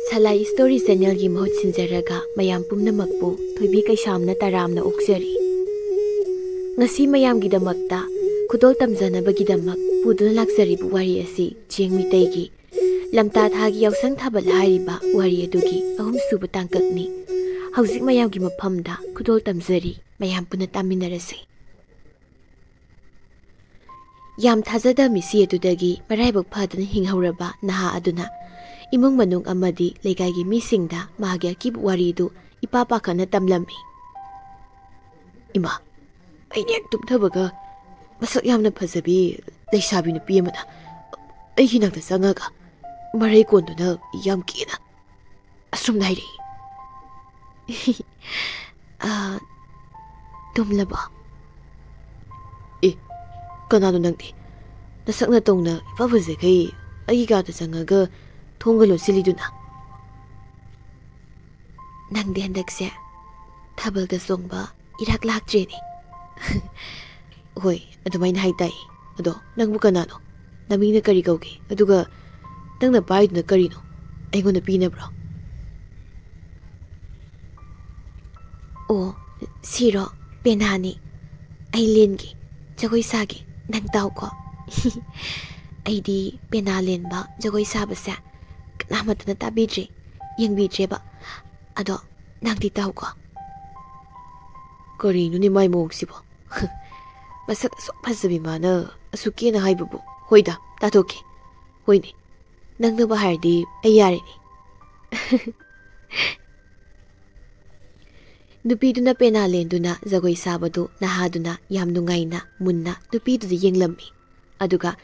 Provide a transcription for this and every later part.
Salai Story Channel gi mahut sinjaraga mayam pumnamakpu thoibi kaisamna taramna okjari. Ngasi mayam gi damakta khudol tamjanabagi damak puduna laksari bu wari asi chengmi taigi lamta thagi yausang thabal hariba wari adugi ahum subu tangkakni. Hauzik mayam gi maphamda khudol tamjari mayam puna taminarasi. Yam thajada misi adudagi maraibak phadana hinghauraba naha aduna imung manung amadi legaigi misingda mahagya kib waridu ipa pakhana tamlami. Ima aine tumthabaga masak yamna phajabi leisabi nupi amada aigi nakta changaga marai konduna yam kina asrum nairi. Tumlaba kanano nangdi nasakna tongna ipa phajagai aigi gata changaga thongalo siliduna nangdi handakse thabalda songba irak lakjeni. Hoi adumaina haitai ado nangbu kanano namina kari kauge aduga nangna baiduna karino aigona pinabro. O siro penani ailengi jagoi sagi nang tau ko. Aidi penalenba jagoi sabasa namatana tabidre yengbidreba ado nangdi tau ko. Karino ni mai moksibo masak sok phajabi mana asukena haibabu hoida tatoke hoine nangna bahardi ayareni. Nupiduna penalenduna jagoi sabadu nahaduna yam nungaina munna nupiduda yenglammi aduga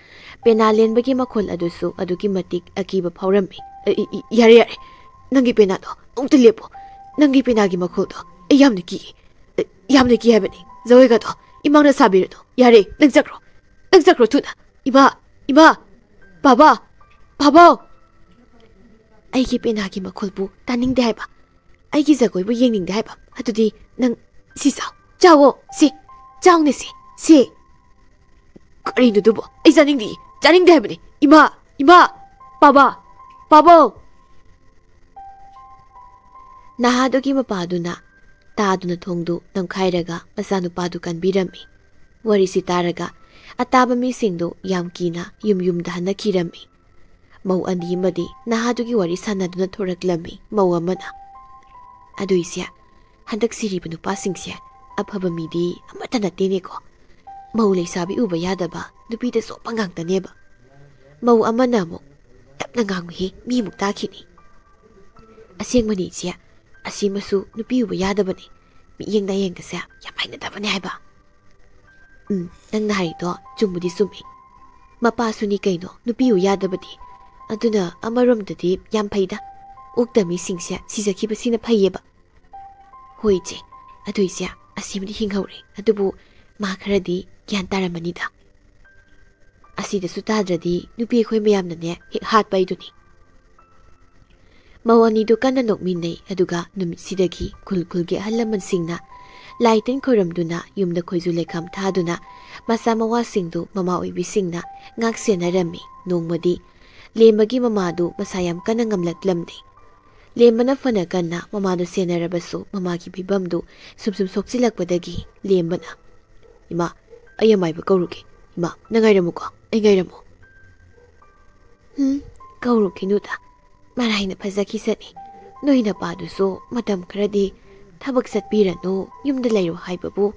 penalenbagi makhol adusu adugi matik akiba phaurammi. Yare yare nangi penado umta lepo nangi penagi makhol do yamna ki habani jagoi ga do imangna sabir do yare nangjakro thuna ima baba aigi penagi makhol bu taningde haiba aigi jagoi bu yengningde haiba adudi nang si jawo si jawne si karino dubo ai janingde habani ima baba nahadogi mapaduna taduna thongdu namkhairaga masanu padu kanbirami warisi taraga ataba misingdu yamkina yumda hanakhirami mau ani madi nahadogi wari sanaduna thoraklami mau amana aduisia handak siribanu pasingsia aphaba midi amata natene ko mau leisabi uba yadaba nupida so pangang taneba mau amana mo tapna nganghi mi muktakhini asengmani sia asimasu nupi uba yadabani mi yengda yengkasa yam hainadabani haiba. Nangna harido chumudi sumi mapasuni kaino nupi u yadabadi aduna amaromdadi yam phaida uktami singsia sijakibasina phayeba. Hoije aduisia asimdi hinghaure adubu ma kharadi gyan taramanida asida sutadradi nupi khoi mayamnane hek hatpa iduni. Mawani do kana nokminai aduga numitsidagi kulkulge halaman laitin khoramduna yumda khoizu lekham thaduna masa mawasingdu mama oibisingna ngaksenarami nongmadi lembagi mamadu masayam kana ngamlaklamdi lembana fana kana mamadu senarabasu mamagi bibamdu sumsum soksilakpadagi lembana ima ayamaiba kauruke ima nangairamuko ai ngairamu kaurukinuda maraina phazakisani noina paduso matam kharadi thabak satpiranu yumda leiro haibabu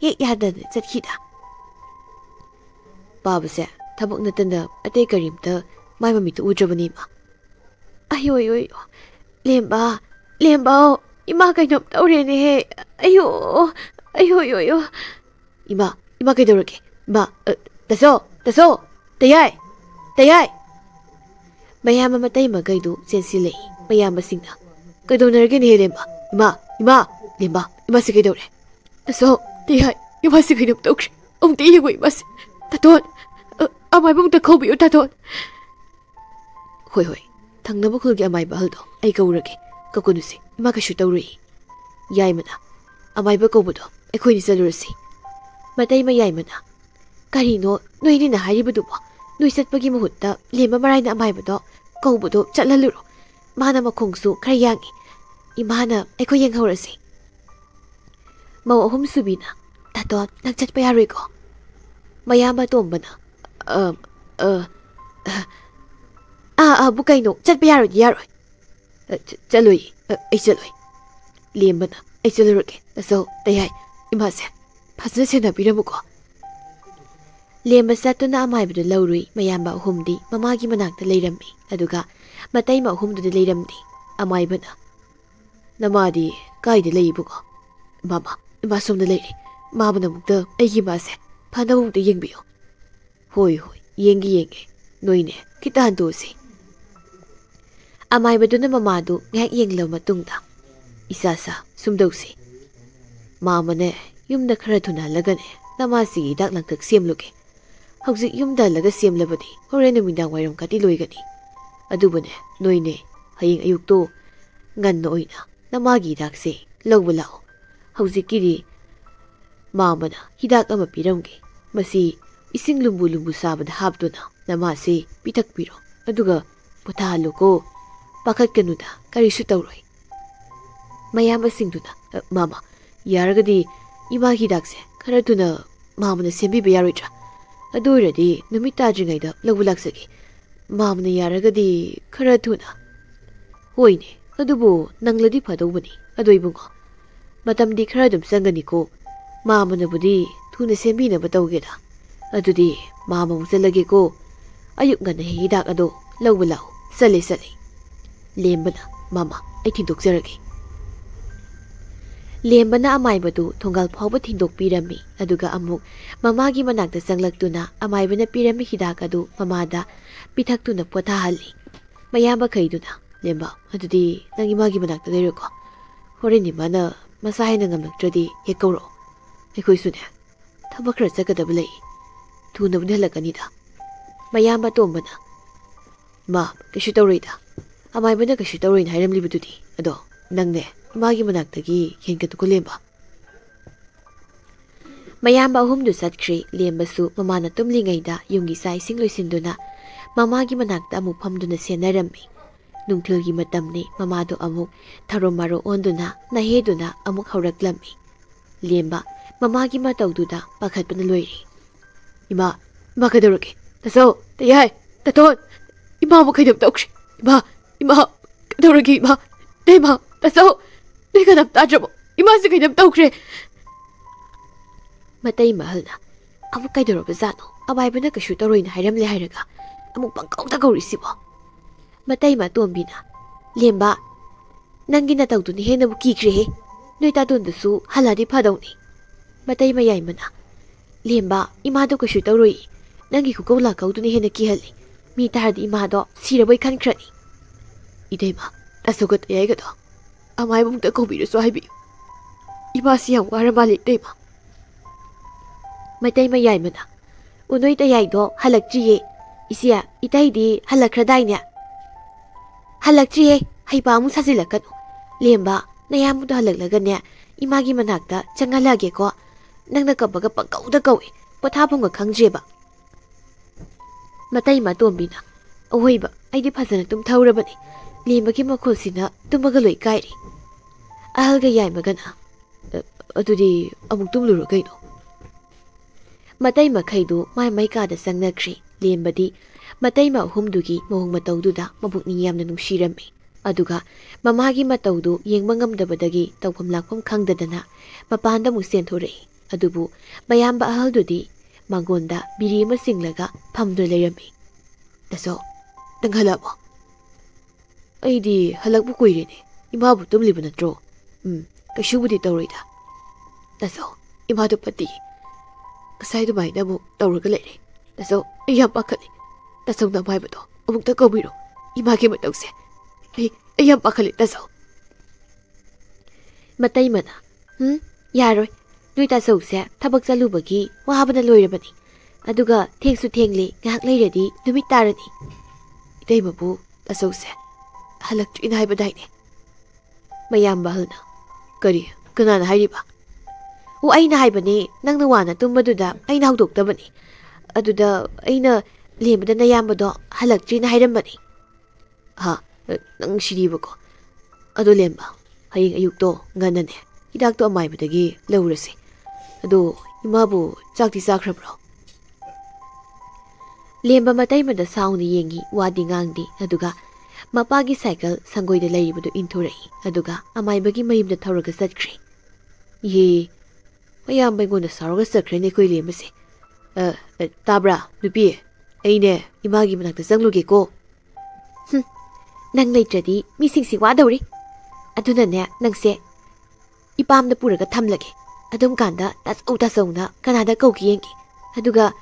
hek yadana chathida babase thabak natanda atei karimta mai mamitu udrabani ma ayo lemba ima kainom taurene he ayo ima kaidorake ma taso tayai mayama matai magaidu sensilei mayama singna kaidonarage ne lemba ima se kaidore taso tayai ima se kainom taukre omte yego ima se taton amai bumta khobi taton hoi thangnaba khulgi amai bahaldo ai kaurage kakunusi ima kashu tauri yaimana amai ba kobudo ekhoini salurasi matai yaimana karino noini na haribudu noi satpagi mahutta lemba maraina amai bado kaubudo chatlaluro ꯃꯥꯅ ꯃꯈꯣꯡꯁꯨ ꯈꯔ ꯌꯥꯡꯉꯤ ꯏꯃꯥꯅ ꯑꯩꯈꯣꯏ ꯌꯦꯡꯍꯧꯔꯁꯤ ꯃꯧ ꯑꯍꯨꯝ ꯁꯨꯕꯤꯅ ꯇꯥꯇꯣꯟ ꯅꯪ ꯆꯠꯄ ꯌꯥꯔꯣꯏꯀꯣ ꯃꯌꯥꯝꯕ ꯇꯣꯝꯕꯅ Abu ꯀꯩꯅꯣ ꯆꯠꯄ ꯌꯥꯔꯣꯏꯗꯤ ꯌꯥꯔꯣꯏ ꯆꯠꯂꯣꯏ ꯑꯩ ꯆꯠꯂꯣꯏ ꯂꯦꯝꯕꯅ ꯑꯩ ꯆꯠꯂꯨꯔꯒꯦ ꯇꯥꯆꯧ ꯇꯌꯥꯏ ꯏꯃꯥꯁꯦ ꯐꯖꯅ ꯁꯦꯟꯅꯕꯤꯔꯝꯃꯨꯀꯣ ꯂꯦꯝꯕ ꯆꯠꯇꯨꯅ ꯑꯃꯥꯏꯕꯗꯨ ꯂꯧꯔꯨꯏ ꯃꯌꯥꯝꯕ ꯑꯍꯨꯝꯗꯤ ꯃꯃꯥꯒꯤ ꯃꯅꯥꯛꯇ ꯂꯩꯔꯝꯃꯤ ꯑꯗꯨꯒ ꯃꯇꯩꯃ ꯑꯍꯨꯝꯗꯨꯗꯤ ꯂꯩꯔꯝꯗꯦ ꯑꯃꯥꯏꯕꯅ ꯅꯃꯥꯗꯤ ꯀꯥꯏꯗ ꯂꯩꯕꯨꯀꯣ ꯃꯥꯃꯥ ꯏꯃꯥ ꯁꯣꯝꯗ ꯂꯩꯔꯤ ꯃꯥꯕꯨꯅ ꯑꯃꯨꯛꯇ ꯑꯩꯒꯤ ꯏꯃꯥꯁꯦ ꯐꯅꯕ ꯑꯃꯨꯛꯇ ꯌꯦꯡꯕꯤꯌꯨ ꯍꯣꯏ ꯍꯣꯏ ꯌꯦꯡꯒꯦ ꯅꯣꯏꯅꯦ ꯈꯤꯇ ꯍꯟꯗꯣꯛꯎꯁꯤ ꯑꯃꯥꯏꯕꯗꯨꯅ ꯃꯃꯥꯗꯨ ꯉꯥꯏꯍꯥꯛ ꯌꯦꯡꯂꯕ ꯃꯇꯨꯡꯗ ꯏꯆꯥ ꯁꯨꯝꯗꯧꯁꯤ ꯃꯥꯃꯅꯦ ꯌꯨꯝꯗ ꯈꯔ ꯊꯨꯅ ꯍꯜꯂꯒꯅꯦ ꯅꯃꯥꯁꯤꯒꯤ ꯍꯤꯗꯥꯛ ꯂꯥꯡꯊꯛ ꯁꯦꯝꯂꯨꯒꯦ ꯍꯧꯖꯤꯛ ꯌꯨꯝꯗ ꯍꯜꯂꯒ ꯁꯦꯝꯂꯕꯗꯤ ꯍꯣꯔꯦꯟ ꯅꯨꯃꯤꯗꯥꯡ ꯋꯥꯏꯔꯝ ꯀꯥꯇꯤ ꯂꯣꯏꯒꯅꯤ ꯑꯗꯨꯕꯨꯅꯦ ꯅꯣꯏꯅꯦ ꯍꯌꯦꯡ ꯑꯌꯨꯛꯇꯣ ꯉꯟꯅ ꯑꯣꯏꯅ ꯅꯃꯥꯒꯤ ꯍꯤꯗꯥꯛꯁꯦ ꯂꯧꯕ ꯂꯥꯛꯑꯣ ꯍꯧꯖꯤꯛꯀꯤꯗꯤ ꯃꯥꯃꯅ ꯍꯤꯗꯥꯛ ꯑꯃ ꯄꯤꯔꯝꯒꯦ ꯃꯁꯤ ꯏꯁꯤꯡ ꯂꯨꯝꯕꯨ ꯁꯥꯕꯗ ꯍꯥꯞꯇꯨꯅ ꯅꯃꯥꯁꯦ ꯄꯤꯊꯛꯄꯤꯔꯣ ꯑꯗꯨꯒ ꯄꯣꯊꯥꯍꯜꯂꯨꯀꯣ ꯄꯥꯈꯠꯀꯅꯨꯗ ꯀꯔꯤꯁꯨ ꯇꯧꯔꯣꯏ ꯃꯌꯥꯝꯕꯁꯤꯡꯗꯨꯅ ꯃꯥꯃꯥ ꯌꯥꯔꯒꯗꯤ ꯏꯃꯥꯒꯤ ꯍꯤꯗꯥꯛꯁꯦ ꯈꯔ ꯊꯨꯅ ꯃꯥꯃꯅ ꯁꯦꯝꯕꯤꯕ ꯌꯥꯔꯣꯏꯗ꯭ꯔꯥ ꯑꯗꯨ ꯑꯣꯏꯔꯗꯤ ꯅꯨꯃꯤꯠ ꯇꯥꯗ꯭ꯔꯤꯉꯩꯗ ꯂꯧꯕ ꯂꯥꯛꯆꯒꯦ ꯃꯥꯃꯅ ꯌꯥꯔꯒꯗꯤ ꯈꯔ ꯊꯨꯅ ꯍꯣꯏꯅꯦ ꯑꯗꯨꯕꯨ ꯅꯪꯂꯗꯤ ꯐꯗꯧꯕꯅꯤ ꯑꯗꯣ ꯏꯕꯨꯡꯉꯣ ꯃꯇꯝꯗꯤ ꯈꯔ ꯑꯗꯨꯝ ꯆꯪꯒꯅꯤꯀꯣ ꯃꯥꯃꯅꯕꯨꯗꯤ ꯊꯨꯅ ꯁꯦꯝꯕꯤꯅꯕ ꯇꯧꯒꯦꯗ ꯑꯗꯨꯗꯤ ꯃꯥꯃ ꯑꯃꯨꯛ ꯆꯠꯂꯒꯦꯀꯣ ꯑꯌꯨꯛ ꯉꯟꯅ ꯍꯤꯗꯥꯛ ꯑꯗꯣ ꯂꯧꯕ ꯂꯥꯛꯑꯣ ꯆꯠꯂꯦ ꯂꯦꯝꯕꯅ ꯃꯥꯃꯥ ꯑꯩ ꯊꯤꯟꯗꯣꯛꯆꯔꯒꯦ ꯂꯦꯝꯕꯅ ꯑꯃꯥꯏꯕꯗꯨ ꯊꯣꯡꯒꯥꯜ ꯐꯥꯎꯕ ꯊꯤꯟꯗꯣꯛꯄꯤꯔꯝꯃꯤ ꯑꯗꯨꯒ ꯑꯃꯨꯛ ꯃꯃꯥꯒꯤ ꯃꯅꯥꯛꯇ ꯆꯪꯂꯛꯇꯨꯅ ꯑꯃꯥꯏꯕꯅ ꯄꯤꯔꯝꯃꯤ ꯍꯤꯗꯥꯛ ꯑꯗꯨ ꯃꯃꯥꯗ ꯄꯤꯊꯛꯇꯨꯅ ꯄꯣꯊꯥꯍꯜꯂꯤ ꯃꯌꯥꯝꯕꯈꯩꯗꯨꯅ ꯂꯦꯝꯕ ꯑꯗꯨꯗꯤ ꯅꯪ ꯏꯃꯥꯒꯤ ꯃꯅꯥꯛꯇ ꯂꯩꯔꯣꯀꯣ ꯍꯣꯔꯦꯟ ꯏꯃꯥꯅ ꯃꯁꯥ ꯍꯦꯟꯅ ꯉꯝꯂꯛꯇ꯭ꯔꯗꯤ ꯍꯦꯛ ꯀꯧꯔꯛꯑꯣ ꯑꯩꯈꯣꯏꯁꯨꯅꯦ ꯊꯕꯛ ꯈꯔ ꯆꯠꯀꯗꯕ ꯂꯩ ꯊꯨꯅꯕꯨꯗꯤ ꯍꯜꯂꯛꯀꯅꯤꯗ ꯃꯌꯥꯝꯕ ꯇꯣꯝꯕꯅ ꯃꯥ ꯀꯩꯁꯨ ꯇꯧꯔꯣꯏꯗ ꯑꯃꯥꯏꯕꯅ ꯀꯩꯁꯨ ꯇꯧꯔꯣꯏꯅ ꯍꯥꯏꯔꯝꯂꯤꯕꯗꯨꯗꯤ ꯑꯗꯣ ꯅꯪꯅꯦ ꯏꯃꯥꯒꯤ ꯃꯅꯥꯛꯇꯒꯤ ꯍꯦꯟꯒꯠꯇꯨꯀꯣ ꯂꯦꯝꯕ ꯃꯌꯥꯝꯕ ꯑꯍꯨꯝꯗꯨ ꯆꯠꯈ꯭ꯔꯦ ꯂꯦꯝꯕꯁꯨ ꯃꯃꯥꯅ ꯇꯨꯝꯂꯤꯉꯩꯗ ꯌꯨꯝꯒꯤ ꯆꯥꯛ ꯏꯁꯤꯡ ꯂꯣꯏꯁꯤꯟꯗꯨꯅ ꯃꯃꯥꯒꯤ ꯃꯅꯥꯛꯇ ꯑꯃꯨꯛ ꯐꯝꯗꯨꯅ ꯁꯦꯟꯅꯔꯝꯃꯤ ꯅꯨꯡꯊꯤꯜꯒꯤ ꯃꯇꯝꯅꯤ ꯃꯃꯥꯗꯣ ꯑꯃꯨꯛ ꯊꯔꯣ ꯃꯥꯔꯣ ꯑꯣꯟꯗꯨꯅ ꯅꯥꯍꯦꯗꯨꯅ ꯑꯃꯨꯛ ꯍꯧꯔꯛꯂꯝꯃꯤ ꯂꯦꯝꯕ ꯃꯃꯥꯒꯤ ꯃꯇꯧꯗꯨꯗ ꯄꯥꯈꯠꯄꯅ ꯂꯣꯏꯔꯤ ꯏꯃꯥ ꯀꯩꯗꯧꯔꯒꯦ ꯇꯥꯆꯧ ꯇꯌꯥꯏ ꯇꯥꯇꯣꯟ ꯏꯃꯥꯕꯨ ꯀꯩꯗꯧ ꯇꯧꯈ꯭ꯔꯦ ꯏꯃꯥ ꯀꯩꯗꯧꯔꯒꯦ ꯏꯃꯥ ꯇꯥꯆꯧ ꯅꯣꯏ ꯀꯅꯥꯝ ꯇꯥꯗ꯭ꯔꯕꯣ ꯏꯃꯥꯁꯦ ꯀꯩꯅꯣꯝ ꯇꯧꯈ꯭ꯔꯦ ꯃꯇꯩ ꯃꯍꯜꯅ ꯑꯃꯨꯛ ꯀꯩꯗꯧꯔꯕꯖꯥꯠꯅꯣ ꯑꯃꯥꯏꯕꯅ ꯀꯩꯁꯨ ꯇꯧꯔꯣꯏꯅ ꯍꯥꯏꯔꯝꯂꯦ ꯍꯥꯏꯔꯒ ꯑꯃꯨꯛ ꯄꯪꯀꯧꯗ ꯀꯧꯔꯤꯁꯤꯕꯣ ꯃꯇꯩꯃ ꯇꯣꯝꯕꯤꯅ ꯂꯦꯝꯕ ꯅꯪꯒꯤ ꯅꯇꯧꯗꯨꯅ ꯍꯦꯟꯅꯕꯨ ꯀꯤꯈ꯭ꯔꯦꯍꯦ ꯅꯣꯏ ꯇꯥꯇꯣꯟꯗꯨꯁꯨ ꯍꯜꯂꯛꯑꯗꯤ ꯐꯗꯧꯅꯤ ꯃꯇꯩ ꯃꯌꯥꯏꯃꯅ ꯂꯦꯝꯕ ꯏꯃꯥꯗꯣ ꯀꯩꯁꯨ ꯇꯧꯔꯣꯏ ꯅꯪꯒꯤ ꯈꯨꯀꯧ ꯂꯥꯀꯧꯗꯨꯅ ꯍꯦꯟꯅ ꯀꯤꯍꯜꯂꯤ ꯃꯤ ꯇꯥꯔꯗꯤ ꯏꯃꯥꯗꯣ ꯁꯤꯔꯕꯣꯏ ꯈꯟꯈ꯭ꯔꯅꯤ ꯏꯇꯩꯃ ꯇꯥꯆꯧꯒ ꯇꯌꯥꯏꯒꯗꯣ ꯑꯃꯥꯏꯕꯃꯨꯛꯇ ꯀꯧꯕꯤꯔꯁꯨ ꯍꯥꯏꯕꯤꯌꯨ ꯏꯃꯥꯁꯤ ꯌꯥꯝ ꯋꯥꯔ ꯃꯥꯜꯂꯤ ꯏꯇꯩꯃ ꯃꯩꯇꯩ ꯃꯌꯥꯏꯃꯅ ꯎꯅꯣꯏ ꯇꯌꯥꯏꯗꯣ ꯍꯜꯂꯛꯇ꯭ꯔꯤꯌꯦ ꯏꯆꯦ ꯏꯇꯩꯗꯤ ꯍꯜꯂꯛꯈ꯭ꯔꯗꯥꯏꯅꯦ ꯍꯜꯂꯛꯇ꯭ꯔꯤꯌꯦ ꯍꯩꯄꯥ ꯑꯃꯨꯛ ꯁꯥꯖꯤꯜꯂꯛꯀꯅꯨ ꯂꯦꯝꯕ ꯅꯌꯥꯝꯕꯗꯣ ꯍꯜꯂꯛꯂꯒꯅꯦ ꯏꯃꯥꯒꯤ ꯃꯅꯥꯛꯇ ꯆꯪꯍꯜꯂꯛꯑꯒꯦꯀꯣ ꯅꯪꯅ ꯀꯞꯄꯒ ꯄꯪꯀꯧꯗ ꯀꯧꯏ ꯄꯣꯊꯥꯐꯝꯒ ꯈꯪꯗ꯭ꯔꯦꯕ ꯃꯇꯩꯃ ꯇꯣꯝꯕꯤꯅ ꯑꯍꯣꯏꯕ ꯑꯩꯗꯤ ꯐꯖꯅ ꯇꯨꯝꯊꯧꯔꯕꯅꯤ ꯂꯦꯝꯕꯒꯤ ꯃꯈꯣꯜꯁꯤꯅ ꯇꯨꯝꯃꯒ ꯂꯣꯏ ꯀꯥꯏꯔꯤ ꯑꯍꯜꯒ ꯌꯥꯏꯃꯒꯅ ꯑꯗꯨꯗꯤ ꯑꯃꯨꯛ ꯇꯨꯝꯂꯨꯔꯣ ꯀꯩꯅꯣ ꯃꯇꯩ ꯃꯈꯩꯗꯨ ꯃꯥꯏ ꯀꯥꯗ ꯆꯪꯅꯈ꯭ꯔꯤ ꯂꯦꯝꯕꯗꯤ ꯃꯇꯩꯃ ꯑꯍꯨꯝꯗꯨꯒꯤ ꯃꯑꯣꯡ ꯃꯇꯧꯗꯨꯗ ꯃꯄꯨꯛꯅꯤꯡ ꯌꯥꯝꯅ ꯅꯨꯡꯁꯤꯔꯝꯃꯤ ꯑꯗꯨꯒ ꯃꯃꯥꯒꯤ ꯃꯇꯧꯗꯨ ꯌꯦꯡꯕ ꯉꯝꯗꯕꯗꯒꯤ ꯇꯧꯐꯝ ꯂꯥꯛꯐꯝ ꯈꯪꯗꯗꯅ ꯃꯄꯥꯟꯗ ꯑꯃꯨꯛ ꯆꯦꯟꯊꯣꯔꯛꯏ ꯑꯗꯨꯕꯨ ꯃꯌꯥꯝꯕ ꯑꯍꯜꯗꯨꯗꯤ ꯃꯥꯡꯒꯣꯟꯗ ꯕꯤꯔꯤ ꯑꯃ ꯆꯤꯡꯂꯒ ꯐꯝꯗꯨꯅ ꯂꯩꯔꯝꯃꯤ ꯇꯥꯆꯧ ꯅꯪ ꯍꯜꯂꯛꯑꯕꯣ ꯑꯩꯗꯤ ꯍꯜꯂꯛꯄ ꯀꯨꯏꯔꯦꯅꯦ ꯏꯃꯥꯕꯨ ꯇꯨꯝꯂꯤꯕ ꯅꯠꯇ꯭ꯔꯣ ꯀꯩꯁꯨꯕꯨꯗꯤ ꯇꯧꯔꯣꯏꯗ ꯇꯥꯆꯧ ꯏꯃꯥꯗꯨ ꯐꯠꯇꯦ ꯉꯁꯥꯏ ꯑꯗꯨꯃꯥꯏꯅ ꯑꯃꯨꯛ ꯇꯧꯔꯒ ꯂꯩꯔꯦ ꯇꯥꯆꯧ ꯑꯩ ꯌꯥꯝ ꯄꯥꯈꯠꯂꯤ ꯇꯥꯆꯧꯅ ꯑꯃꯥꯏꯕꯗꯣ ꯑꯃꯨꯛꯇ ꯀꯧꯕꯤꯔꯣ ꯏꯃꯥꯒꯤ ꯃꯇꯧꯁꯦ ꯑꯩ ꯌꯥꯝ ꯄꯥꯈꯠꯂꯤ ꯇꯥꯆꯧ ꯃꯇꯩꯃꯅ ꯌꯥꯔꯣꯏ ꯅꯣꯏ ꯇꯥꯆꯧꯁꯦ ꯊꯕꯛ ꯆꯠꯂꯨꯕꯒꯤ ꯋꯥꯕꯅ ꯂꯣꯏꯔꯕꯅꯤ ꯑꯗꯨꯒ ꯊꯦꯡꯁꯨ ꯊꯦꯡꯂꯦ ꯉꯥꯏꯍꯥꯛ ꯂꯩꯔꯗꯤ ꯅꯨꯃꯤꯠ ꯇꯥꯔꯅꯤ ꯏꯇꯩꯃꯕꯨ ꯇꯥꯆꯧꯁꯦ ꯍꯜꯂꯛꯇ꯭ꯔꯤꯅ ꯍꯥꯏꯕꯗꯥꯏꯅꯦ ꯃꯌꯥꯝꯕ ꯑꯍꯜꯅ ꯀꯅꯥꯅ ꯍꯥꯏꯔꯤꯕ ꯑꯩꯅ ꯍꯥꯏꯕꯅꯦ ꯅꯪꯅ ꯋꯥꯅ ꯇꯨꯝꯕꯗꯨꯗ ꯑꯩꯅ ꯍꯧꯗꯣꯛꯇꯕꯅꯤ ꯑꯗꯨꯗ ꯑꯩꯅ ꯂꯦꯝꯕꯗ ꯅꯌꯥꯝꯕꯗꯣ ꯍꯜꯂꯛꯇ꯭ꯔꯤꯅ ꯍꯥꯏꯔꯝꯕꯅꯤ Nang siribako. Ado lemba. Hayeng ayukto nganane. Hidakto amaibadagi laurasi. Ado imabu chakti sakrabro. Lemba matai mada sauni yengi wadi ngangdi aduga mapagi cycle sangoida lairibadu inturai aduga amaibagi mayimda thawraga satkri. Ye mayam baigona sarga sakre ne koi lembase. Tabra nupi aine imagi manakta jangluge ko. Nang leitradi misingsi wadawri. Aduna ne nangse ipamda puraga thamlage. Adum kanda tasau kanada kauki yengi. Aduga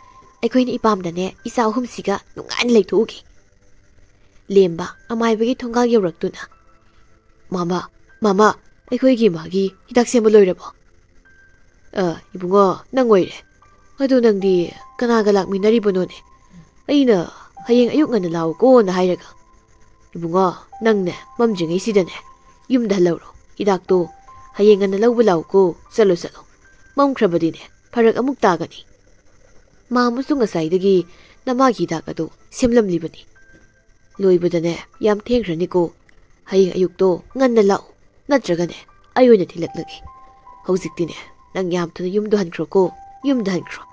ꯑꯩꯈꯣꯏꯅ ꯏꯄꯥꯝꯗꯅꯦ ꯏꯆꯥ ꯑꯍꯨꯝꯁꯤꯒ ꯅꯨꯡꯉꯥꯏꯅ ꯂꯩꯊꯣꯛꯎꯒꯦ. ꯂꯦꯝꯕ ꯑꯃꯥꯏꯕꯒꯤ ꯊꯣꯡꯒꯥꯜ ꯌꯧꯔꯛꯇꯨꯅ ꯃꯥꯃꯥ ꯑꯩꯈꯣꯏꯒꯤ ꯏꯃꯥꯒꯤ ꯍꯤꯗꯥꯛ ꯁꯦꯝꯕ ꯂꯣꯏꯔꯕꯣ? ꯏꯕꯨꯡꯉꯣ ꯅꯪ ꯑꯣꯏꯔꯦ. ꯑꯗꯨ ꯅꯪꯗꯤ ꯀꯅꯥꯒ ꯂꯥꯛꯃꯤꯟꯅꯔꯤꯕꯅꯣꯅꯦ? ꯑꯩꯅ ꯍꯌꯦꯡ ꯑꯌꯨꯛ ꯉꯟꯅ ꯂꯥꯛꯎꯀꯣꯅ ꯍꯥꯏꯔꯒ. 이붕어 ꯅꯪꯅꯦ ꯃꯝꯗ꯭ꯔꯤꯉꯩꯁꯤꯗꯅꯦ ꯌꯨꯝꯗ ꯍꯜꯂꯧꯔꯣ. ꯍꯤꯗꯥꯛꯇꯣ ꯍꯌꯦꯡ ꯉꯟꯅ ꯂꯧꯕ ꯂꯥꯛꯎꯀꯣ. ꯆꯠꯂꯣ. ꯃꯝꯈ꯭ꯔꯕꯗꯤꯅꯦ ꯐꯔꯛ ꯑꯃꯨꯛ ꯇꯥꯒꯅꯤ. ꯃꯥ ꯑꯃꯁꯨ ꯉꯁꯥꯏꯗꯒꯤ ꯅꯃꯥꯒꯤ ꯍꯤꯗꯥꯛ ꯑꯗꯨ ꯁꯦꯝꯂꯝꯂꯤꯕꯅꯤ. ꯂꯣꯏꯕꯗꯅꯦ ꯌꯥꯝ ꯊꯦꯡꯈ꯭ꯔꯅꯤꯀꯣ. ꯍꯌꯦꯡ ꯑꯌꯨꯛꯇꯣ ꯉꯟꯅ ꯂꯥꯛꯎ. ꯅꯠꯇ꯭ꯔꯒꯅꯦ ꯑꯩ ꯑꯣꯏꯅ ꯊꯤꯜꯂꯛꯂꯒꯦ. ꯍꯧꯖꯤꯛꯇꯤꯅꯦ ꯅꯪ ꯌꯥꯝ ꯊꯨꯅ ꯌꯨꯝꯗ ꯍꯟꯈ꯭ꯔꯣꯀꯣ. ꯌꯨꯝꯗ ꯍꯟꯈ꯭ꯔꯣ.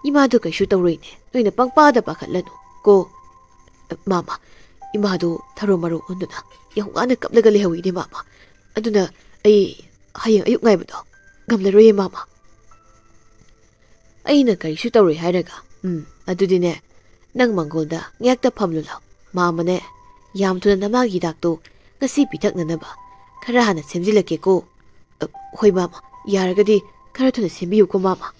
ꯏꯃꯥꯗꯣ ꯀꯩꯁꯨ ꯇꯧꯔꯣꯏꯅꯦ. ꯅꯣꯏꯅ ꯄꯪꯄꯥꯗ ꯄꯥꯈꯠꯂꯅꯨ ꯀꯣ. ꯃꯥꯃꯥ 이마도 타로 마로 온두나 영화는 깜내가 레하위네 마마. 아두나 아이 하영 아육 나이부터 감내로예 마마. 아이는 가리슈 떠로이 하려가. 아두디네 낭 망골다 약다 팜룰라. 마마네 얌투나 나마기 닭도 ngasi 비탁나나봐. 카라 하나 셈질렀겠고. 호이 마마 야르가디 카라투나 셈비우고 마마.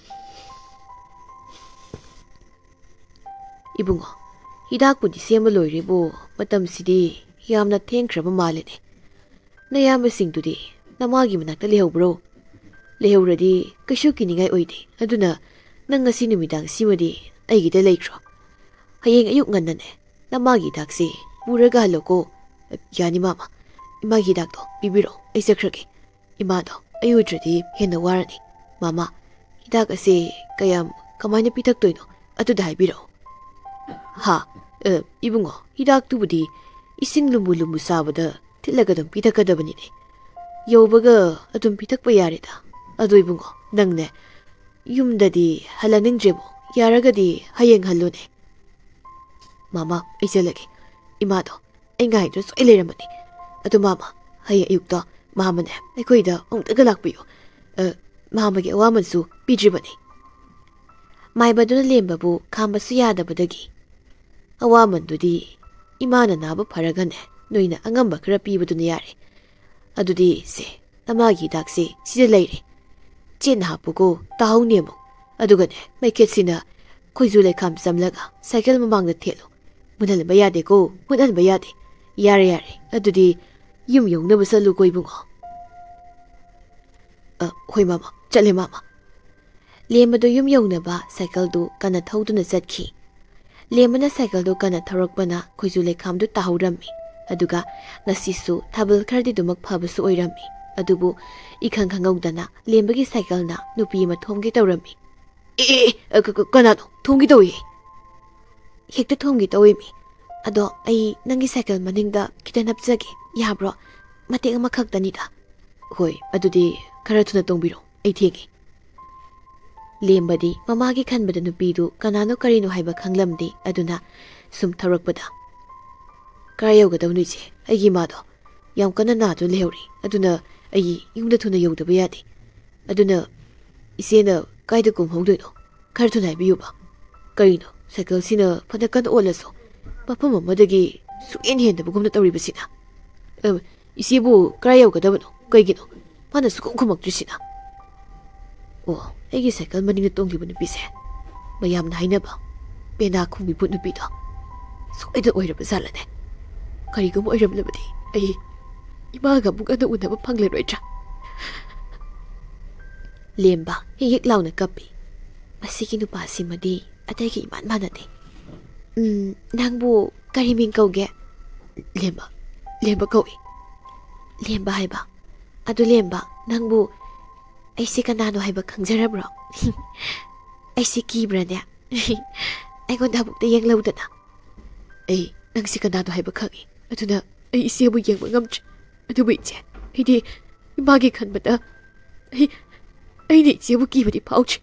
이붕어 hidakpudi sema loiribo matamsidi yamna thengkraba malene. Nayambasingdudi namagi manakta lehobro. Lehoradi kaishu kiningai oide. Aduna nang ngasi numidang simadi aigida leikro. Hayeng ayuk ngannane namagi dakse muraga haloko. Yani mama imagi dakto bibiro ai sakrage. Imado ayudradi henna warani. Mama hidak ase kayam kamaina pitaktoino atuda haibiro. 하, 이붕어 히닥두부디 이싱 lumbu 사버다 틀라가던 비탁가다버니네. 여우버가 아둔 비탁바 야래다. 아도 이붕어 낭네 윰다디 할라능제보 야라가디 하행 할로네. 마마 이절라게 이마도 앵가이도 쏘이레라머니. 아도 마마 하행 이육도 마마네 아이코이다 엉따가 락비요. 마마게 와만수 비지버니. 마이바두나 렘바부 캄바수 야다버다기. awamandu디 이마나 나부 파라가네 노이나 angamba khara pibaduna yare. Adudi se namagi dakse sida leire. Chen hapugo tahawnemo. Adugane maiketsina khoizule kham samlaga cycle mamangda thelo. Munalba yade ko munalba yade. Yare adudi yum yongnaba salu ko ibungo. Hoi mama chale mama. Lembado yum yongnaba cycle du kana thauduna chatki. Lemana cycle do kana tharakpana khoizule khamdu tahurami. Aduga ngasisu thabal khardi dumak phabasu oirami. Adubu ikhang khangawdana lembagi cycle na nupi ma thomgi tawrami. Kana no thomgi tawi. Hekta thomgi tawimi. Ado ai nangi cycle maningda kitan hapjage yabro mateng ama khaktanida. Hoi adudi khara thuna tongbiro ai thegi. Lembadi mamagi khanbada nupidu kanano karino haiba khanglamdi aduna sum tharakpada. Karayawgadawnuise aigi mado yam kana nadu lehori aduna ai yungda thuna yawdaba yade. Aduna isena kaida kumhongdoino khara thuna haibiyuba. Karino cycle sina phanakan olaso mafam amadagi suyen hendabagumna tawribasina. Isebu karayawgadabano kaigino mana sukum khumaktrisina. Oh, aigi cycle maningna tongliba nupise mayamna hainaba pena khumbi put nupida soida oiraba zalane. Karigum oiramlabadi ai imaga bugana unaba phangleroitra. Lemba hiyek launa kapi. Masigi nupasimadi ataygi iman manade. Nangbu kariming kauge. Lemba kawi. Lemba haiba. Adu lemba nangbu aisi kanano haiba khangjarabro. Aisi kibrane. Aigonda bukta yenglawdana. Ai nangsi kanano haiba khangi. Aduna ꯑꯩ ꯏꯆꯦꯕꯨ ꯌꯦꯡꯕ ꯉꯝꯗ꯭ꯔꯦ ꯑꯗꯨꯕꯨ ꯏꯆꯦ ꯑꯩꯗꯤ ꯏꯃꯥꯒꯤ ꯈꯟꯕꯗ ꯑꯩꯅ ꯏꯆꯦꯕꯨ ꯀꯤꯕꯗꯤ ꯐꯥꯎꯗ꯭ꯔꯤ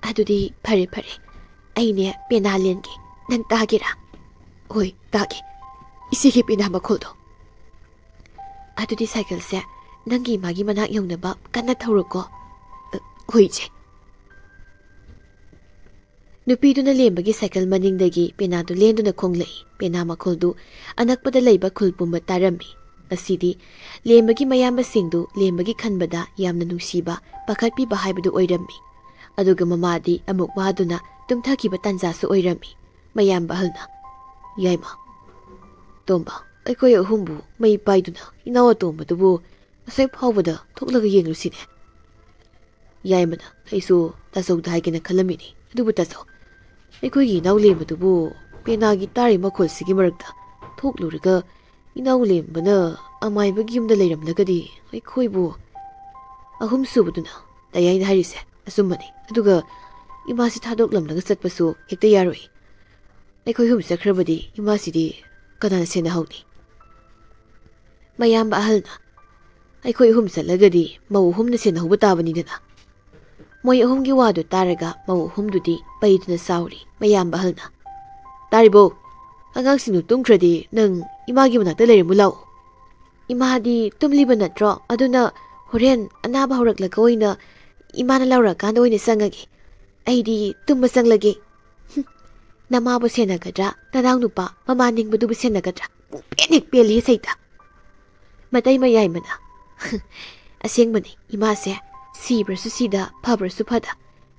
ꯑꯗꯨꯗꯤ ꯐꯔꯦ ꯐꯔꯦ ꯑꯩꯅꯦ ꯄꯦꯅꯥ ꯂꯦꯟꯒꯦ ꯅꯪ ꯇꯥꯒꯦꯔꯥ ꯍꯣꯏ ꯇꯥꯒꯦ ꯏꯆꯦꯒꯤ ꯄꯦꯅꯥ ꯃꯈꯣꯜꯗꯣ ꯑꯗꯨꯗꯤ ꯁꯥꯏꯀꯜꯁꯦ ꯅꯪꯒꯤ ꯏꯃꯥꯒꯤ ꯃꯅꯥꯛ ꯌꯧꯅꯕ ꯀꯟꯅ ꯊꯧꯔꯣꯀꯣ ꯍꯣꯏ ꯏꯆꯦ ꯅꯨꯄꯤꯗꯨꯅ ꯂꯦꯝꯕꯒꯤ ꯁꯥꯏꯀꯜ ꯃꯅꯤꯡꯗꯒꯤ ꯄꯦꯅꯥꯗꯨ ꯂꯦꯟꯗꯨꯅ ꯈꯣꯡꯂꯛꯏ ꯄꯦꯅꯥ ꯃꯈꯣꯜꯗꯨ ꯑꯅꯛꯄꯗ ꯂꯩꯕ ꯈꯨꯜ ꯄꯨꯝꯕ ꯇꯥꯔꯝꯃꯤ ꯑꯁꯤꯗꯤ ꯂꯦꯝꯕꯒꯤ ꯃꯌꯥꯝꯕꯁꯤꯡꯗꯨ ꯂꯦꯝꯕꯒꯤ ꯈꯟꯕꯗ ꯌꯥꯝꯅ ꯅꯨꯡꯁꯤꯕ ꯄꯥꯈꯠꯄꯤꯕ ꯍꯥꯏꯕꯗꯨ ꯑꯣꯏꯔꯝꯃꯤ ꯑꯗꯨꯒ ꯃꯃꯥꯗꯤ ꯑꯃꯨꯛ ꯋꯥꯗꯨꯅ ꯇꯨꯝꯊꯈꯤꯕ ꯇꯥꯟꯖꯥꯁꯨ ꯑꯣꯏꯔꯝꯃꯤ ꯃꯌꯥꯝꯕ ꯑꯍꯜꯅ ꯌꯥꯏꯃ ꯇꯣꯝꯕ ꯑꯩꯈꯣꯏ ꯑꯍꯨꯝꯕꯨ ꯃꯩ ꯄꯥꯏꯗꯨꯅ ꯏꯅꯥꯎ ꯑꯇꯣꯝꯕꯗꯨꯕꯨ ꯑꯁꯦꯛ ꯐꯥꯎꯕꯗ ꯊꯣꯛꯂꯒ ꯌꯦꯡꯂꯨꯁꯤꯅꯦ ꯌꯥꯏꯃꯅ ꯑꯩꯁꯨ ꯇꯥꯆꯧꯗ ꯍꯥꯏꯒꯦꯅ ꯈꯜꯂꯝꯃꯤꯅꯤ ꯑꯗꯨꯕꯨ ꯇꯥꯆꯧ ꯑꯩꯈꯣꯏꯒꯤ ꯏꯅꯥꯎ ꯂꯦꯝꯕꯗꯨꯕꯨ ꯄꯦꯅꯥꯒꯤ ꯇꯥꯔꯤꯕ ꯃꯈꯣꯜꯁꯤꯒꯤ ꯃꯔꯛꯇ ꯊꯣꯛꯂꯨꯔꯒ ꯏꯅꯥꯎ ꯂꯦꯝꯕꯅ ꯑꯃꯥꯏꯕꯒꯤ ꯌꯨꯝꯗ ꯂꯩꯔꯝꯂꯒꯗꯤ ꯑꯩꯈꯣꯏꯕꯨ ꯑꯍꯨꯝꯁꯨꯕꯗꯨꯅ ꯇꯌꯥꯏꯅ ꯍꯥꯏꯔꯤꯁꯦ ꯑꯆꯨꯝꯕꯅꯤ ꯑꯗꯨꯒ ꯏꯃꯥꯁꯤ ꯊꯥꯗꯣꯛꯂꯝꯂꯒ ꯆꯠꯄꯁꯨ ꯍꯦꯛꯇ ꯌꯥꯔꯣꯏ ꯑꯩꯈꯣꯏ ꯑꯍꯨꯝ ꯆꯠꯈ꯭ꯔꯕꯗꯤ ꯏꯃꯥꯁꯤꯗꯤ ꯀꯅꯥꯅ ꯁꯦꯟꯅꯍꯧꯅꯤ ꯃꯌꯥꯝꯕ ꯑꯍꯜꯅ ꯑꯩꯈꯣꯏ ꯑꯍꯨꯝ ꯆꯠꯂꯒꯗꯤ ꯃꯧ ꯑꯍꯨꯝꯅ ꯁꯦꯟꯅꯍꯧꯕ ꯇꯥꯕꯅꯤꯗꯅ ꯃꯣꯏ ꯑꯍꯨꯝꯒꯤ ꯋꯥꯗꯨ ꯇꯥꯔꯒ ꯃꯧ ꯑꯍꯨꯝꯗꯨꯗꯤ ꯄꯩꯗꯨꯅ ꯁꯥꯎꯔꯤ ꯃꯌꯥꯝꯕ ꯑꯍꯜꯅ ꯇꯥꯔꯤꯕꯣ ꯑꯉꯥꯡꯁꯤꯡꯗꯨ ꯇꯨꯝꯈ꯭ꯔꯗꯤ ꯅꯪ ꯏꯃꯥꯒꯤ ꯃꯅꯥꯛꯇ ꯂꯩꯔꯝꯃꯨ ꯂꯥꯛꯑꯣ ꯏꯃꯥꯗꯤ ꯇꯨꯝꯂꯤꯕ ꯅꯠꯇ꯭ꯔꯣ ꯑꯗꯨꯅ ꯍꯣꯔꯦꯟ ꯑꯅꯥꯕ ꯍꯧꯔꯛꯂꯒ ꯑꯣꯏꯅ ꯏꯃꯥꯅ ꯂꯧꯔꯀꯥꯟꯗ ꯑꯣꯏꯅ ꯆꯪꯉꯒꯦ ꯑꯩꯗꯤ ꯇꯨꯝꯕ ꯆꯪꯂꯒꯦ ꯅꯃꯥꯕꯨ ꯁꯦꯟꯅꯒꯗ꯭ꯔꯥ ꯅꯅꯥꯎ ꯅꯨꯄꯥ ꯃꯃꯥ ꯅꯤꯡꯕꯗꯨꯕꯨ ꯁꯦꯟꯅꯒꯗ꯭ꯔꯥ ꯄꯦꯟ ꯍꯦꯛ ꯄꯦꯜꯂꯤ ꯁꯩꯇ ꯃꯇꯩ ꯃꯌꯥꯏꯃꯅ ꯑꯁꯦꯡꯕꯅꯤ ꯏꯃꯥꯁꯦ ꯁꯤꯕ꯭ꯔꯁꯨ ꯁꯤꯗ ꯐꯕ꯭ꯔꯁꯨ ꯐꯗ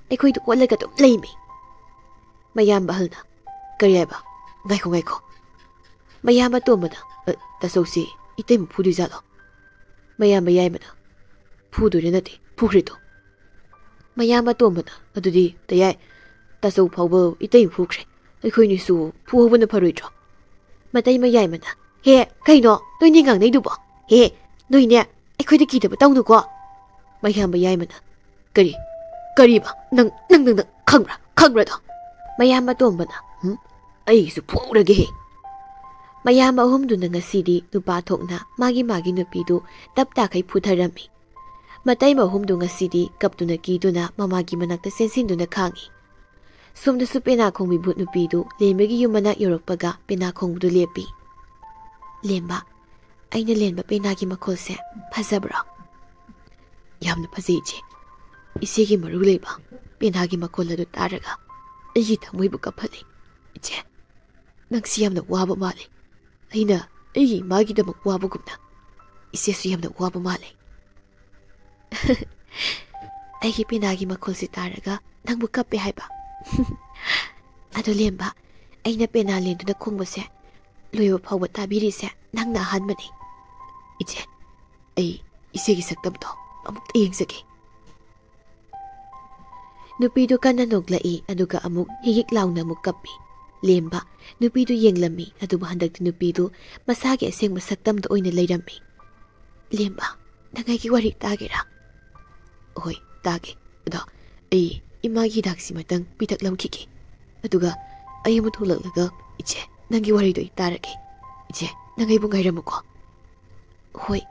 ꯑꯩꯈꯣꯏꯗ ꯑꯣꯠꯂꯒ ꯑꯗꯨꯝ ꯂꯩꯃꯤ ꯃꯌꯥꯝꯕ ꯑꯍꯜꯅ ꯀꯔꯤ ꯍꯥꯏꯕ ꯉꯥꯏꯈꯣ ꯉꯥꯏꯈꯣ ꯃꯌꯥꯝꯕ ꯇꯣꯝꯕꯅ ꯇꯥꯆꯧꯁꯤ ꯏꯇꯩꯃ ꯐꯨꯗꯣꯏꯖꯥꯠꯂꯣ ꯃꯌꯥꯝꯕ ꯌꯥꯏꯃꯅ ꯐꯨꯗꯣꯏꯔ ꯅꯠꯇꯦ ꯐꯨꯈ꯭ꯔꯤꯗꯣ ꯃꯌꯥꯝꯕ ꯇꯣꯝꯕꯅ ꯑꯗꯨꯗꯤ ꯇꯌꯥꯏ ꯇꯥꯆꯧ ꯐꯥꯎꯕ ꯏꯇꯩꯃ ꯐꯨꯈ꯭ꯔꯦ ꯑꯩꯈꯣꯏꯅꯤꯁꯨ ꯐꯨꯍꯧꯕꯅ ꯐꯔꯣꯏꯗ꯭ꯔꯣ ꯃꯇꯩ ꯃꯌꯥꯏꯃꯅ ꯍꯦ ꯀꯩꯅꯣ ꯅꯣꯏꯅꯤ ꯉꯥꯡꯅꯩꯗꯨꯕꯣ ꯍꯦ ꯅꯣꯏꯅꯦ ꯑꯩꯈꯣꯏꯗ ꯀꯤꯗꯕ ꯇꯧꯅꯨꯀꯣ ꯃꯌꯥꯝꯕ ꯌꯥꯏꯃꯅ ꯀꯔꯤꯕ ꯅꯪ ꯈꯪꯕ꯭ꯔꯥꯗꯣ ꯃꯌꯥꯝꯕ ꯇꯣꯝꯕꯅ ꯑꯩꯁꯨ ꯐꯨꯔꯒꯦꯍꯦ ꯃꯌꯥꯝꯕ ꯑꯍꯨꯝꯗꯨꯅ ꯉꯁꯤꯗꯤ ꯅꯨꯄꯥ ꯊꯣꯛꯅ ꯃꯥꯒꯤ ꯅꯨꯄꯤꯗꯨ ꯇꯞ ꯇꯥꯈꯩ ꯐꯨꯊꯔꯝꯃꯤ ꯃꯇꯩ ꯑꯍꯨꯝꯗꯨ ꯉꯁꯤꯗꯤ ꯀꯞꯇꯨꯅ ꯀꯤꯗꯨꯅ ꯃꯃꯥꯒꯤ ꯃꯅꯥꯛꯇ ꯆꯦꯟꯁꯤꯟꯗꯨꯅ ꯈꯥꯡꯉꯤ ꯁꯣꯝꯗꯁꯨ ꯄꯦꯅꯥ ꯈꯣꯡꯕꯤ ꯚꯨꯠ ꯅꯨꯄꯤꯗꯨ ꯂꯦꯝꯕꯒꯤ ꯌꯨꯝ ꯃꯅꯥꯛ ꯌꯧꯔꯛꯄꯒ ꯄꯦꯅꯥ ꯈꯣꯡꯕꯗꯨ ꯂꯦꯞꯄꯤ ꯂꯦꯝꯕ ꯑꯩꯅ ꯂꯦꯟꯕ ꯄꯦꯅꯥꯒꯤ ꯃꯈꯣꯜꯁꯦ ꯐꯖꯕ꯭ꯔꯣ ꯌꯥꯝꯅ ꯐꯖꯩ ꯏꯆꯦ ꯏꯆꯦꯒꯤ ꯃꯔꯨ ꯂꯩꯕ ꯄꯦꯅꯥꯒꯤ ꯃꯈꯣꯜ ꯑꯗꯨ ꯇꯥꯔꯒ ꯑꯩꯒꯤ ꯊꯃꯣꯏꯕꯨ ꯀꯞꯍꯜꯂꯤ ꯏꯆꯦ ꯅꯪꯁꯤ ꯌꯥꯝꯅ ꯋꯥꯕ ꯃꯥꯜꯂꯤ ꯑꯩꯅ ꯑꯩꯒꯤ ꯏꯃꯥꯒꯤꯗꯃꯛ ꯋꯥꯕꯒꯨꯝꯅ ꯏꯆꯦꯁꯨ ꯌꯥꯝꯅ ꯋꯥꯕ ꯃꯥꯜꯂꯤ ꯑꯩꯒꯤ ꯄꯦꯅꯥꯒꯤ ꯃꯈꯣꯜꯁꯤ ꯇꯥꯔꯒ ꯅꯪꯕꯨ ꯀꯞꯄꯦ ꯍꯥꯏꯕ ꯑꯗꯨ ꯂꯦꯝꯕ ꯑꯩꯅ ꯄꯦꯅꯥ ꯂꯦꯟꯗꯨꯅ ꯈꯣꯡꯕꯁꯦ ꯂꯣꯏꯕ ꯐꯥꯎꯕ ꯇꯥꯕꯤꯔꯤꯁꯦ ꯅꯪꯅ ꯑꯍꯥꯟꯕꯅꯤ ꯏꯆꯦ ꯑꯩ ꯏꯆꯦꯒꯤ ꯁꯛꯇꯝꯗꯣ ꯑꯃꯨꯛꯇ ꯌꯦꯡꯖꯒꯦ ꯅꯨꯄꯤꯗꯨ ꯀꯟꯅ ꯅꯣꯛꯂꯛꯏ ꯑꯗꯨꯒ ꯑꯃꯨꯛ ꯍꯤꯛ ꯂꯥꯎꯅ ꯑꯃꯨꯛ ꯀꯞꯄꯤ ꯂꯦꯝꯕ ꯅꯨꯄꯤꯗꯨ ꯌꯦꯡꯂꯝꯃꯤ ꯑꯗꯨꯕꯨ ꯍꯟꯗꯛꯇꯤ ꯅꯨꯄꯤꯗꯨ ꯃꯁꯥꯒꯤ ꯑꯁꯦꯡꯕ ꯁꯛꯇꯝꯗ ꯑꯣꯏꯅ ꯂꯩꯔꯝꯃꯤ ꯂꯦꯝꯕ ꯅꯪ ꯑꯩꯒꯤ ꯋꯥꯔꯤ ꯇꯥꯒꯦꯔꯥ ꯍꯣꯏ ꯇꯥꯒꯦ ꯑꯗꯣ ꯑꯩ ꯏꯃꯥꯒꯤ ꯍꯤꯗꯥꯛꯁꯤꯃꯇꯪ ꯄꯤꯊꯛꯂꯝꯈꯤꯒꯦ ꯑꯗꯨꯒ ꯑꯩ ꯑꯃꯨꯛ ꯊꯣꯛꯂꯛꯂꯒ ꯏꯆꯦ ꯅꯪꯒꯤ ꯋꯥꯔꯤꯗꯣ ꯑꯩ ꯇꯥꯔꯒꯦ ꯏꯆꯦ ꯅꯪ ꯑꯩꯕꯨ ꯉꯥꯏꯔꯝꯃꯨꯀꯣ ꯍꯣꯏ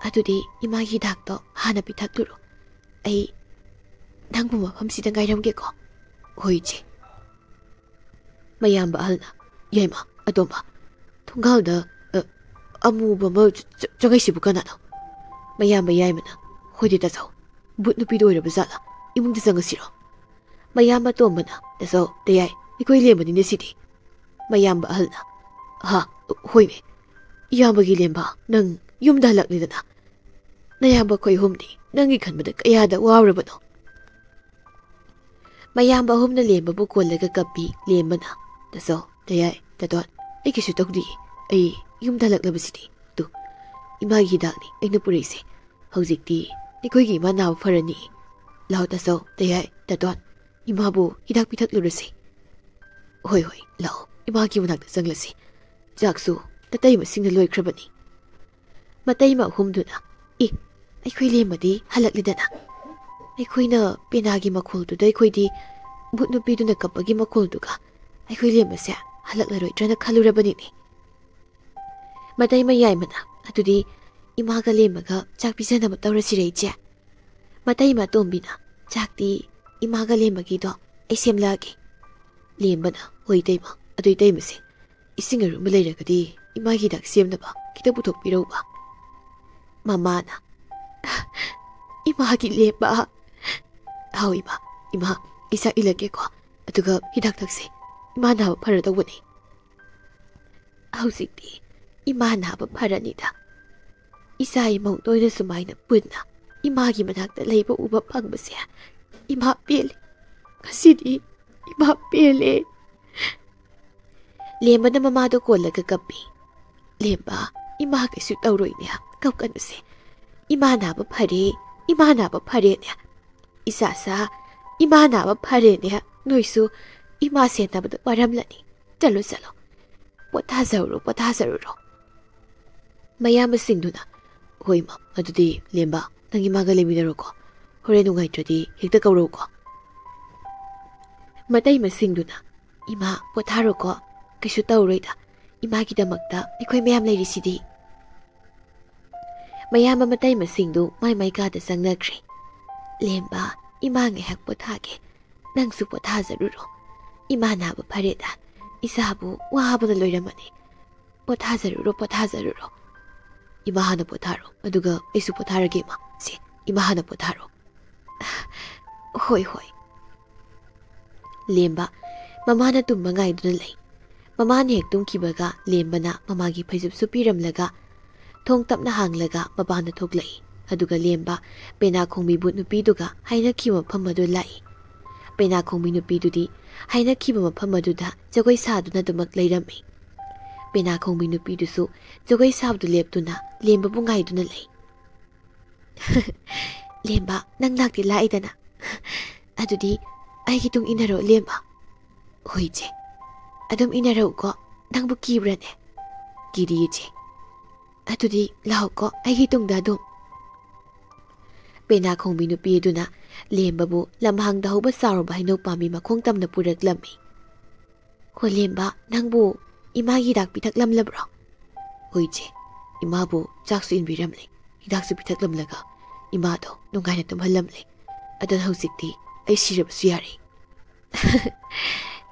ꯑꯗꯨꯗꯤ ꯏꯃꯥꯒꯤ ꯍꯤꯗꯥꯛꯇꯣ ꯍꯥꯟꯅ ꯄꯤꯊꯛꯂꯨꯔꯣ ꯑꯩ ꯅꯪꯕꯨ ꯃꯐꯝꯁꯤꯗ ꯉꯥꯏꯔꯝꯒꯦꯀꯣ ꯍꯣꯏ ꯏꯆꯦ ꯃꯌꯥꯝꯕ ꯑꯍꯜꯅ ꯌꯥꯏꯃ ꯑꯇꯣꯝꯕ ꯊꯣꯡꯒꯥꯜꯗ ꯑꯃꯨꯕ ꯑꯃ ꯆꯪꯉꯩꯁꯤꯕꯨ ꯀꯅꯥꯅꯣ ꯃꯌꯥꯝꯕ ꯌꯥꯏꯃꯅ ꯍꯣꯏꯗꯤ ꯇꯥꯆꯧ ꯚꯨꯠ ꯅꯨꯄꯤꯗꯣ ꯑꯣꯏꯔꯕ ꯖꯥꯠꯂꯥ ꯏꯃꯨꯡꯗ ꯆꯪꯉꯁꯤꯔꯣ ꯃꯌꯥꯝꯕ ꯇꯣꯝꯕꯅ ꯇꯥꯆꯧ ꯇꯌꯥꯏ ꯑꯩꯈꯣꯏ ꯂꯦꯝꯕꯅꯤꯅꯦ ꯁꯤꯗꯤ ꯃꯌꯥꯝꯕ ꯑꯍꯜꯅ ꯍꯣꯏꯅꯦ ꯏꯌꯥꯝꯕꯒꯤ ꯂꯦꯝꯕ ꯅꯪ ꯌꯨꯝꯗ ꯍꯜꯂꯛꯂꯤꯗꯅ ꯅꯌꯥꯝꯕ ꯑꯩꯈꯣꯏ ꯑꯍꯨꯝꯗꯤ ꯅꯪꯒꯤ ꯈꯟꯕꯗ ꯀꯌꯥꯗ ꯋꯥꯔꯕꯅꯣ ꯃꯌꯥꯝꯕ ꯑꯍꯨꯝꯅ ꯂꯦꯝꯕꯕꯨ ꯀꯣꯜꯂꯒ ꯀꯞꯄꯤ ꯂꯦꯝꯕꯅ ꯇꯥꯆꯧ ꯇꯌꯥꯏ ꯇꯥꯇꯣꯟ ꯑꯩ ꯀꯩꯁꯨ ꯇꯧꯗꯤꯌꯦ ꯑꯩ ꯌꯨꯝꯗ ꯍꯜꯂꯛꯂꯕꯁꯤꯗꯤ ꯑꯗꯨ ꯏꯃꯥꯒꯤ ꯍꯤꯗꯥꯛꯅꯤ ꯑꯩꯅ ꯄꯨꯔꯛꯏꯁꯦ ꯍꯧꯖꯤꯛꯇꯤ ꯑꯩꯈꯣꯏꯒꯤ ꯏꯃꯥ ꯅꯥꯕ ꯐꯔꯅꯤ ꯂꯥꯎ ꯇꯥꯆꯧ ꯇꯌꯥꯏ ꯇꯥꯇꯣꯟ ꯏꯃꯥꯕꯨ ꯍꯤꯗꯥꯛ ꯄꯤꯊꯛꯂꯨꯔꯁꯤ ꯍꯣꯏ ꯂꯥꯛꯑꯣ ꯏꯃꯥꯒꯤ ꯃꯅꯥꯛꯇ ꯆꯪꯂꯁꯤ ꯆꯥꯛꯁꯨ ꯇꯇꯩꯃꯁꯤꯡꯅ ꯂꯣꯏꯈ꯭ꯔꯕꯅꯤ ꯃꯇꯩꯃ ꯑꯍꯨꯝꯗꯨꯅ ꯑꯩꯈꯣꯏ ꯂꯦꯝꯕꯗꯤ ꯍꯜꯂꯛꯂꯤꯗꯅ ꯑꯩꯈꯣꯏꯅ ꯄꯦꯅꯥꯒꯤ ꯃꯈꯣꯜꯗꯨꯗ ꯑꯩꯈꯣꯏꯗꯤ ꯚꯨꯠ ꯅꯨꯄꯤꯗꯨꯅ ꯀꯞꯄꯒꯤ ꯃꯈꯣꯜꯗꯨꯒ ꯑꯩꯈꯣꯏ ꯂꯦꯝꯕꯁꯦ ꯍꯜꯂꯛꯂꯔꯣꯏꯗ꯭ꯔꯅ ꯈꯜꯂꯨꯔꯕꯅꯤꯅꯦ Matai mayayamana adudi imaga lemaga chak pijanaba tawrasira iche. Matai matombina chakti imaga lemagi do ai semlagi. Lembana hoi taima adui taimase ising aru malairagadi imagi dak semnaba kita puthok pirauba. Mamana imagi lemba hau ima isa ilage ko aduga hidak takse ima naba faradawani. Hausikti ima naba faranida. Isa imau toina sumaina punna imagi manakta leiba uba pangbase ima pele. Kasidi ima pele. Lemba na mamado kollaga kapi. Lemba ima kaisu tawroine kapkanuse. Ima naba phare ne. Isa sa ima naba phare ne noisu ima senabada waramlani. Chalo. Potazaro. Mayama singduna. Hoi ma adudi lemba nangi maga leminaro ko. Hore nungai tradi hekta kauro ko. Matai masingduna. Ima potaro ko. Kaisu tawroida. Imagi damakta ikoi mayam leirisidi. Mayama matai masingdu mai kada sangnakri. Lemba ima ngehak pothage. Nangsu pothazaruro. Ima naba phareda. Isabu wahabana loiramani. Pothazaruro. Ima hana potharo. Aduga isu potharage ma. Si ima hana potharo. Hoi. Lemba mamana tumba ngaiduna lei. Mamana hek tumkibaga lembana mamagi phaijup supiramlaga thong tapna hanglaga mabana thoklai. Aduga lemba pena khongmi but nupiduga haina khiba phamadu lai. Pena khongmi nupidudi haina khiba maphamadu jagoi saduna dumak leirami. Pena khongmi nupidusu jagoi sabdu leptuna lemba bungaiduna lai. Lemba nang lakti laidana. Adudi aigi tung inaro lemba. Hoije. Adum inaro ko nangbu kibrane. Kiri je. Adudi lao ko aigi tung dadum. Pena khongmi nupiduna lembabu lamhang dahuba saruba haino pami makhong tamna puraklami. Ko lemba nangbu imagi dak pitaklam labro. Hoije. Imabu jaksu inbiramli. Hidaksu pitaklam laga. Imado nungaina tumhalamli. Adon hausikti ay sirabasu yari.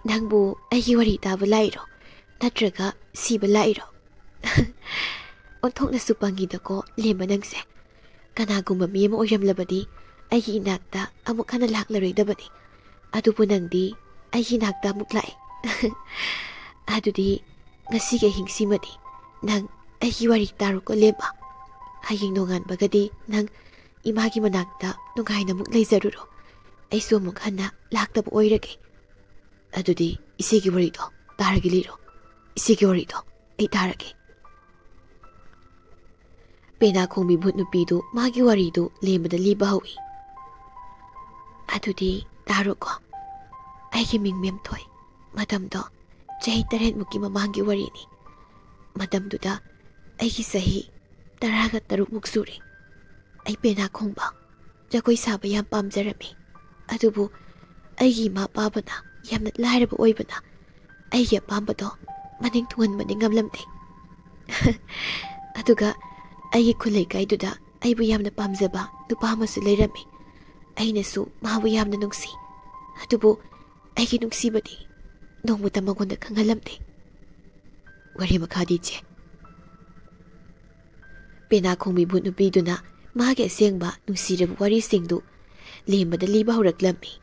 Nangbu aigi wari taba lairo. Natraga siba lairo. Onthok na supangida ko lemba nangse. Kanagumba miyama oyamlabadi aigi inakta amuk hana laklaroidabani. Adubu nangdi aigi inakta amuk lai. Adudi ngasiga hingsimadi nang aigi wari taro ko lemba. Haying nungan bagadi nang imagi manakta nungaina muk laizaruro. Aisu amuk hana laktaba oirage. Adudi isigi warido taragi liro. Isigi warido ay taragi. Pena khongmi but nupidu magi waridu lembada liba hawi. Adudi taro ko. Aigi mingmem toy. Madamdo chahi 8 muki mamangi warini. Madamduda aigi sahi 13 muk suri. Ay pena khongba jagoi saba yam pamjarami. Adubu aigi ma pabana yamna lairaba oibana aigi apambado maning tunganbani ngamlamde. Aduga aigi khulai kaiduda aibu yamna pamjaba nupa amasu leirami. Ainasu mabu yamna nungsi. Adubu aigi nungsibadi nongmuta magonda khanghalamde. Wari makhadi je. Pena khongmi but nupiduna magi asengba nungsiraba wari singdu lembada liba horaklami.